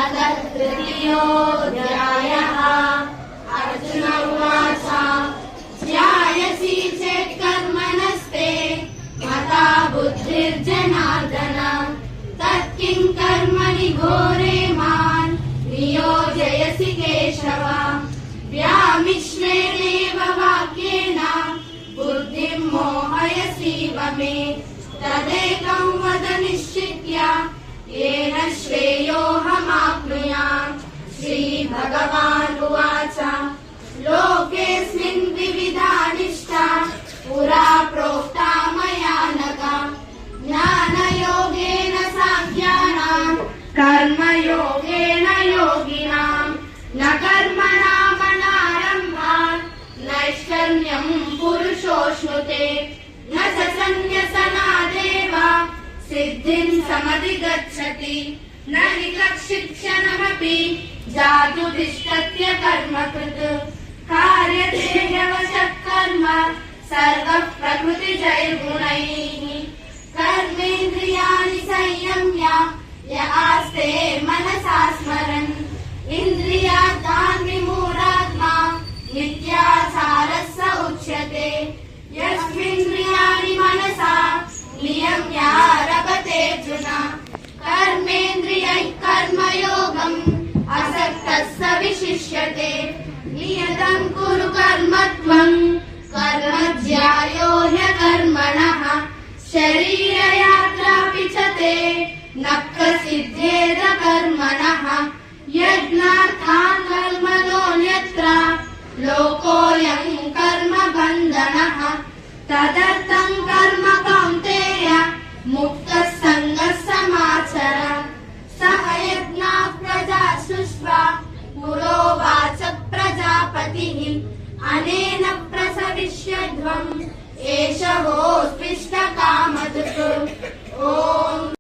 अथ तृतीयोऽध्यायः। अर्जुन उवाच ध्यायसि चेत् कर्मणस्ते मता बुद्धिर्जनार्दन तत्किं कर्मणि घोरे मां नियोजयसि केशव। व्यामिश्रेणेव वाक्येन बुद्धिं मोहयसीव मे तदेकं वद निश्चित्य येन श्रेयोऽहमाप्नुयाम्। श्रीभगवानुवाच लोकेऽस्मिन् द्विविधा निष्ठा पुरा प्रोक्ता मया नघ। ज्ञानयोगेन साङ्ख्यानां कर्मयोगेन योगिनां न कर्मणामनारम्भात् नैष्कर्म्यं पुरुषोऽश्नुते न च सन्न्यसनादेव सिद्धिं समधिगच्छति न हि कश्चिक्षणमपि जातु तिष्ठत्य कर्मकृत्। कार्यते ह्यवशः कर्म सर्वः प्रकृतिजैर्गुणैः। कर्मेन्द्रियाणि संयम्य य आस्ते मनसा स्मरन् इन्द्रियार्थान् विमूढात्मा नित्याचारः स उच्यते। यस्मिन्द्रियाणि मनसा नियम्य रमतेऽर्जुन कर्मेन्द्रियैः कर्मयोगम् असक्तः स विशिष्यते। नियतं कुरु कर्म त्वं कर्म ज्यायो ह्यकर्मणः शरीरयात्रापि च ते न प्रसिद्धेद कर्मणः। यज्ञार्थान् कर्मणोऽन्यत्र लोकोऽयं कर्मबन्धनः। तदर्थं कर्म कौन्तेय मुक्तः सङ्गः समाचर। सह यज्ञाः प्रजा सृष्ट्वा पुरोवाच प्रजापतिः अनेन प्रसविष्यध्वम् एष वो स्पृष्टकामधुक्।